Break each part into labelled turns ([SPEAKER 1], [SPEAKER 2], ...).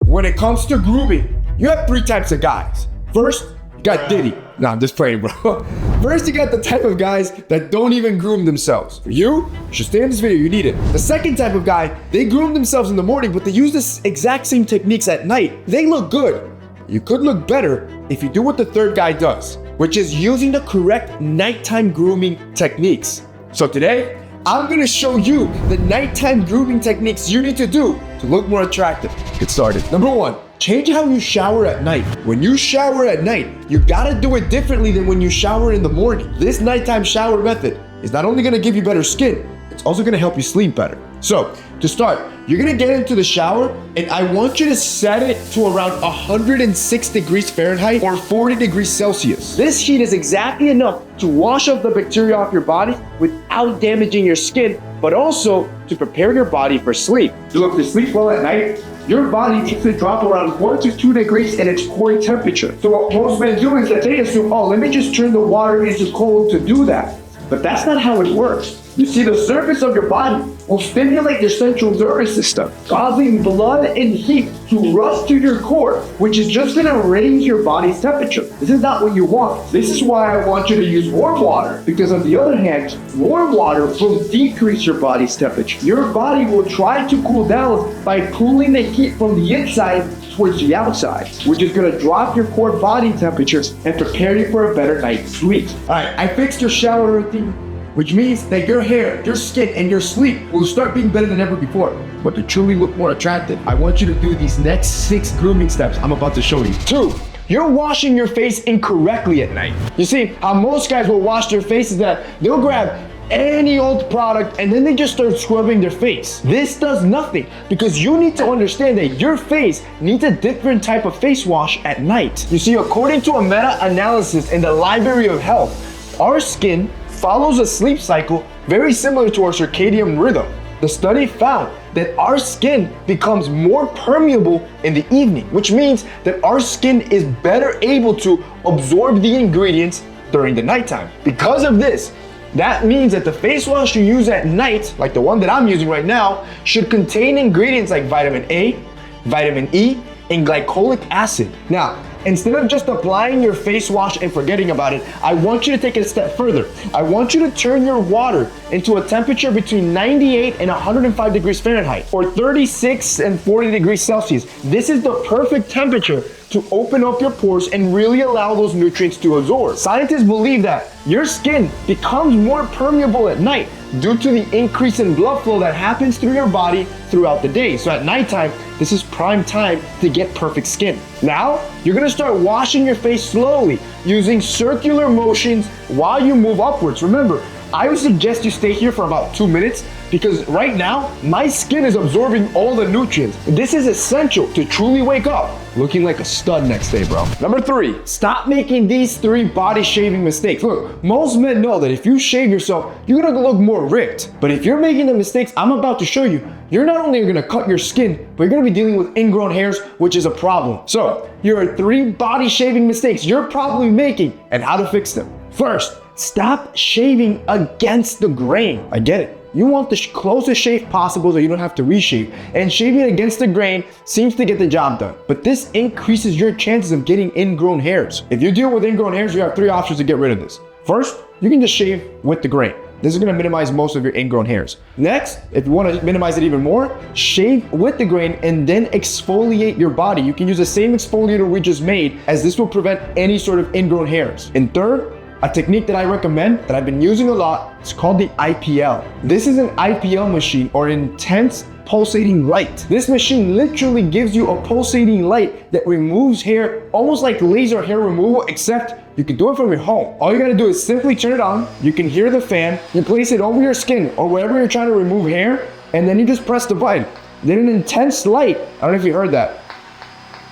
[SPEAKER 1] when it comes to grooming, you have three types of guys. First, you got Diddy. Nah, I'm just playing, bro. First, you got the type of guys that don't even groom themselves. For you should stay in this video, you need it. The second type of guy, they groom themselves in the morning, but they use the exact same techniques at night. They look good. You could look better if you do what the third guy does, which is using the correct nighttime grooming techniques. So today, I'm gonna show you the nighttime grooming techniques you need to do to look more attractive. Get started. Number one, change how you shower at night. When you shower at night, you gotta do it differently than when you shower in the morning. This nighttime shower method is not only gonna give you better skin, it's also gonna help you sleep better. So, to start, you're gonna get into the shower and I want you to set it to around 106 degrees Fahrenheit or 40 degrees Celsius. This heat is exactly enough to wash off the bacteria off your body without damaging your skin, but also to prepare your body for sleep. So look, to sleep well at night, your body needs to drop around 1 to 2 degrees in its core temperature. So what most men do is that they assume, oh, let me just turn the water into cold to do that. But that's not how it works. You see, the surface of your body will stimulate your central nervous system, causing blood and heat to rush to your core, which is just gonna raise your body's temperature. This is not what you want. This is why I want you to use warm water, because on the other hand, warm water will decrease your body's temperature. Your body will try to cool down by pulling the heat from the inside towards the outside, which is gonna drop your core body temperatures and prepare you for a better night's sleep. All right, I fixed your shower routine, which means that your hair, your skin, and your sleep will start being better than ever before. But to truly look more attractive, I want you to do these next 6 grooming steps I'm about to show you. 2, you're washing your face incorrectly at night. You see, how most guys will wash their face is that they'll grab any old product and then they just start scrubbing their face. This does nothing because you need to understand that your face needs a different type of face wash at night. You see, according to a meta-analysis in the Library of Health, our skin follows a sleep cycle very similar to our circadian rhythm. The study found that our skin becomes more permeable in the evening, which means that our skin is better able to absorb the ingredients during the nighttime. Because of this, that means that the face wash you use at night, like the one that I'm using right now, should contain ingredients like vitamin A, vitamin E, and glycolic acid. Now, instead of just applying your face wash and forgetting about it, I want you to take it a step further. I want you to turn your water into a temperature between 98 and 105 degrees Fahrenheit, or 36 and 40 degrees Celsius. This is the perfect temperature to open up your pores and really allow those nutrients to absorb. Scientists believe that your skin becomes more permeable at night due to the increase in blood flow that happens through your body throughout the day. So at nighttime, this is prime time to get perfect skin. Now, you're gonna start washing your face slowly using circular motions while you move upwards. Remember, I would suggest you stay here for about 2 minutes because right now, my skin is absorbing all the nutrients. This is essential to truly wake up looking like a stud next day, bro. Number 3, stop making these 3 body shaving mistakes. Look, most men know that if you shave yourself, you're gonna look more ripped. But if you're making the mistakes I'm about to show you, you're not only gonna cut your skin, but you're gonna be dealing with ingrown hairs, which is a problem. So, here are 3 body shaving mistakes you're probably making and how to fix them. First, stop shaving against the grain. I get it. You want the closest shave possible so you don't have to reshave, and shaving against the grain seems to get the job done. But this increases your chances of getting ingrown hairs. If you deal with ingrown hairs, you have 3 options to get rid of this. First, you can just shave with the grain. This is gonna minimize most of your ingrown hairs. Next, if you wanna minimize it even more, shave with the grain and then exfoliate your body. You can use the same exfoliator we just made, as this will prevent any sort of ingrown hairs. And third, a technique that I recommend that I've been using a lot, it's called the IPL. This is an IPL machine, or intense pulsating light. This machine literally gives you a pulsating light that removes hair, almost like laser hair removal, except you can do it from your home. All you gotta do is simply turn it on, you can hear the fan, you place it over your skin or wherever you're trying to remove hair, and then you just press the button. Then an intense light, I don't know if you heard that.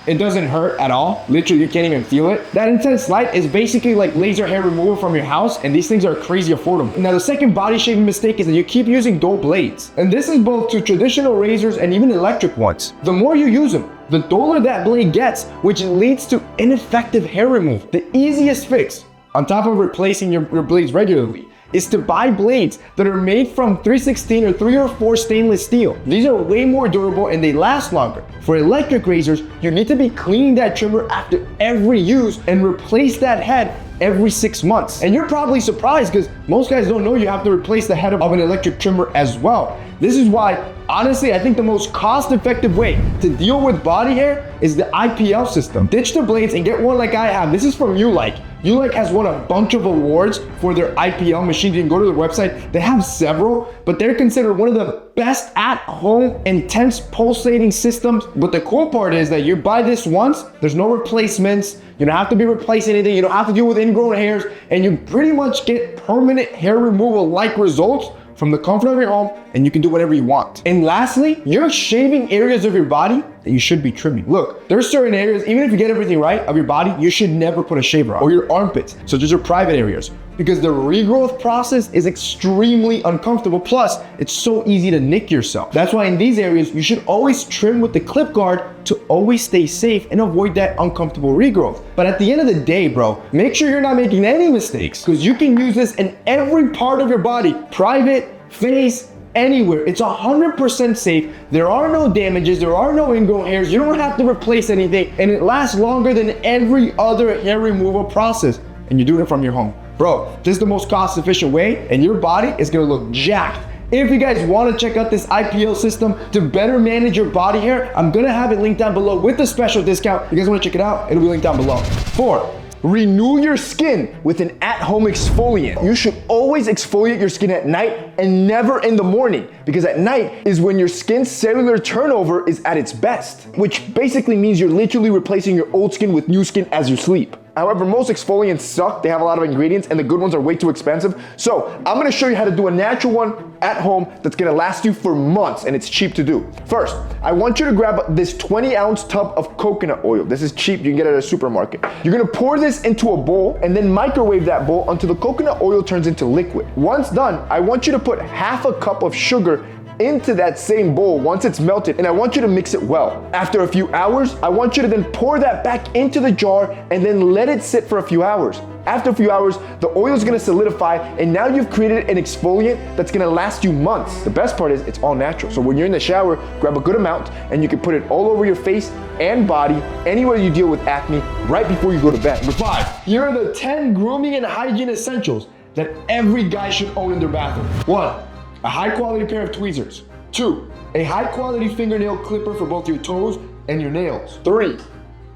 [SPEAKER 1] It doesn't hurt at all. Literally, you can't even feel it. That intense light is basically like laser hair removal from your house, and these things are crazy affordable. Now, the second body shaving mistake is that you keep using dull blades. And this is both to traditional razors and even electric ones. The more you use them, the duller that blade gets, which leads to ineffective hair removal. The easiest fix, on top of replacing your blades regularly, is to buy blades that are made from 316 or 304 stainless steel. These are way more durable and they last longer. For electric razors, you need to be cleaning that trimmer after every use and replace that head every 6 months. And you're probably surprised because most guys don't know you have to replace the head of an electric trimmer as well. This is why, honestly, I think the most cost-effective way to deal with body hair is the IPL system. Ditch the blades and get one like I have. This is from Ulike. Ulike has won a bunch of awards for their IPL machines. You can go to their website. They have several, but they're considered one of the best at-home intense pulsating systems. But the cool part is that you buy this once, there's no replacements. You don't have to be replacing anything. You don't have to deal with ingrown hairs, and you pretty much get permanent hair removal like results from the comfort of your home, and you can do whatever you want. And lastly, you're shaving areas of your body that you should be trimming. Look, there's certain areas, even if you get everything right of your body, you should never put a shaver on, or your armpits, such as your private areas, because the regrowth process is extremely uncomfortable. Plus, it's so easy to nick yourself. That's why in these areas, you should always trim with the clip guard to always stay safe and avoid that uncomfortable regrowth. But at the end of the day, bro, make sure you're not making any mistakes, because you can use this in every part of your body, private, face, anywhere. It's 100% safe. There are no damages. There are no ingrown hairs. You don't have to replace anything, and it lasts longer than every other hair removal process, and you're doing it from your home. Bro, this is the most cost-efficient way, and your body is gonna look jacked. If you guys want to check out this IPL system to better manage your body hair, I'm gonna have it linked down below with a special discount. If you guys want to check it out, it'll be linked down below. 4. Renew your skin with an at-home exfoliant. You should always exfoliate your skin at night and never in the morning, because at night is when your skin's cellular turnover is at its best, which basically means you're literally replacing your old skin with new skin as you sleep. However, most exfoliants suck. They have a lot of ingredients and the good ones are way too expensive. So I'm gonna show you how to do a natural one at home that's gonna last you for months, and it's cheap to do. First, I want you to grab this 20-ounce tub of coconut oil. This is cheap, you can get it at a supermarket. You're gonna pour this into a bowl and then microwave that bowl until the coconut oil turns into liquid. Once done, I want you to put half a cup of sugar into that same bowl once it's melted, and I want you to mix it well. After a few hours, I want you to then pour that back into the jar and then let it sit for a few hours. After a few hours, the oil is gonna solidify, and now you've created an exfoliant that's gonna last you months. The best part is it's all natural. So when you're in the shower, grab a good amount and you can put it all over your face and body, anywhere you deal with acne, right before you go to bed. Number 5, here are the 10 grooming and hygiene essentials that every guy should own in their bathroom. 1, a high quality pair of tweezers. 2, a high quality fingernail clipper for both your toes and your nails. 3,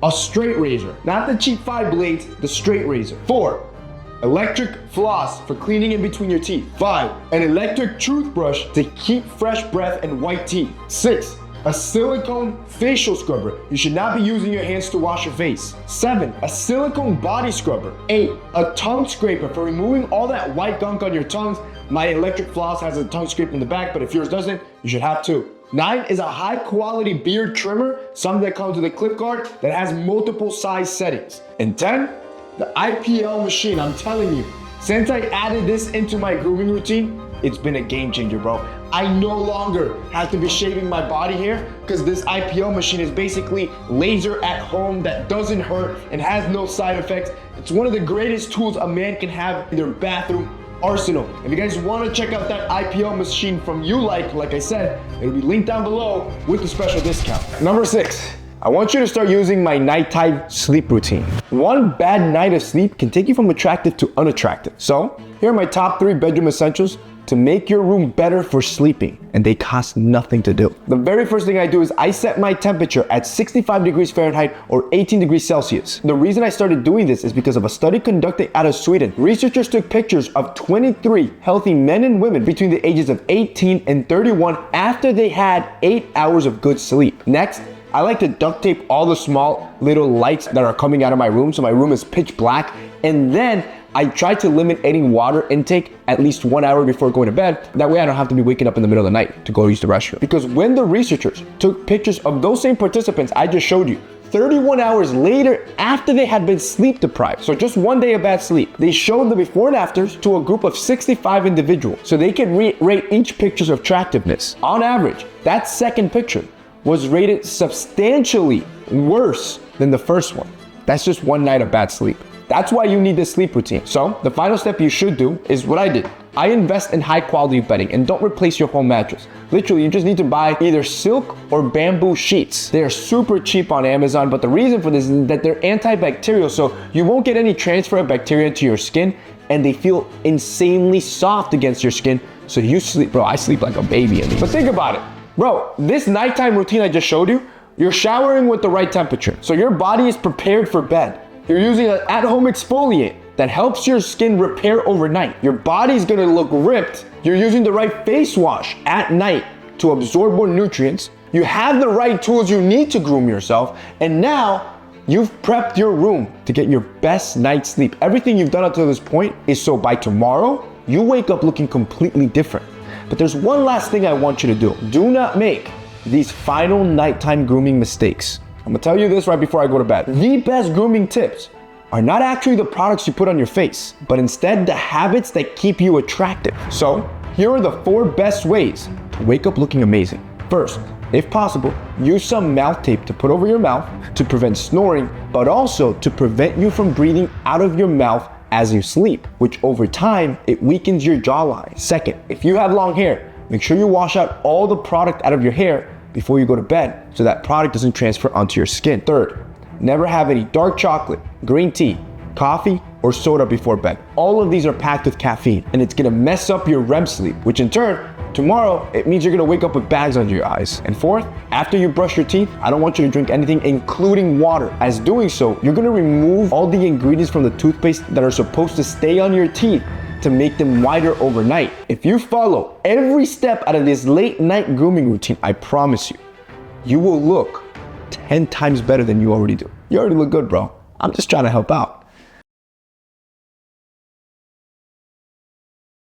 [SPEAKER 1] a straight razor, not the cheap 5 blades, the straight razor. 4, electric floss for cleaning in between your teeth. 5, an electric toothbrush to keep fresh breath and white teeth. 6, a silicone facial scrubber. You should not be using your hands to wash your face. 7, a silicone body scrubber. 8, a tongue scraper for removing all that white gunk on your tongues. My electric floss has a tongue scraper in the back, but if yours doesn't, you should have 2. 9 is a high quality beard trimmer, something that comes with a clip guard that has multiple size settings. And 10, the IPL machine. I'm telling you, since I added this into my grooming routine, it's been a game changer, bro. I no longer have to be shaving my body hair because this IPL machine is basically laser at home that doesn't hurt and has no side effects. It's one of the greatest tools a man can have in their bathroom arsenal. If you guys want to check out that IPL machine from Ulike, like I said, it'll be linked down below with a special discount. Number 6, I want you to start using my nighttime sleep routine. One bad night of sleep can take you from attractive to unattractive. So here are my top 3 bedroom essentials to make your room better for sleeping, and they cost nothing to do. The very first thing I do is I set my temperature at 65 degrees Fahrenheit or 18 degrees Celsius. The reason I started doing this is because of a study conducted out of Sweden. Researchers took pictures of 23 healthy men and women between the ages of 18 and 31 after they had 8 hours of good sleep. Next, I like to duct tape all the small little lights that are coming out of my room so my room is pitch black, and then I try to limit any water intake at least 1 hour before going to bed. That way I don't have to be waking up in the middle of the night to go use the restroom. Because when the researchers took pictures of those same participants I just showed you, 31 hours later after they had been sleep deprived, so just 1 day of bad sleep, they showed the before and afters to a group of 65 individuals so they could rate each picture's attractiveness. On average, that second picture was rated substantially worse than the first one. That's just 1 night of bad sleep. That's why you need this sleep routine. So the final step you should do is what I did. I invest in high quality bedding and don't replace your home mattress. Literally, you just need to buy either silk or bamboo sheets. They are super cheap on Amazon, but the reason for this is that they're antibacterial, so you won't get any transfer of bacteria to your skin, and they feel insanely soft against your skin, so you sleep. Bro, I sleep like a baby in these. But think about it. Bro, this nighttime routine I just showed you, you're showering with the right temperature, so your body is prepared for bed. You're using an at-home exfoliant that helps your skin repair overnight. Your body's gonna look ripped. You're using the right face wash at night to absorb more nutrients. You have the right tools you need to groom yourself, and now you've prepped your room to get your best night's sleep. Everything you've done up to this point is so by tomorrow, you wake up looking completely different. But there's one last thing I want you to do. Do not make these final nighttime grooming mistakes. I'm gonna tell you this right before I go to bed. The best grooming tips are not actually the products you put on your face, but instead the habits that keep you attractive. So here are the 4 best ways to wake up looking amazing. First, if possible, use some mouth tape to put over your mouth to prevent snoring, but also to prevent you from breathing out of your mouth as you sleep, which over time, it weakens your jawline. Second, if you have long hair, make sure you wash out all the product out of your hair before you go to bed so that product doesn't transfer onto your skin. Third, never have any dark chocolate, green tea, coffee, or soda before bed. All of these are packed with caffeine, and it's gonna mess up your REM sleep, which in turn, tomorrow, it means you're gonna wake up with bags under your eyes. And fourth, after you brush your teeth, I don't want you to drink anything, including water. As doing so, you're gonna remove all the ingredients from the toothpaste that are supposed to stay on your teeth to make them whiter overnight. If you follow every step out of this late night grooming routine, I promise you, you will look 10 times better than you already do. You already look good, bro. I'm just trying to help out.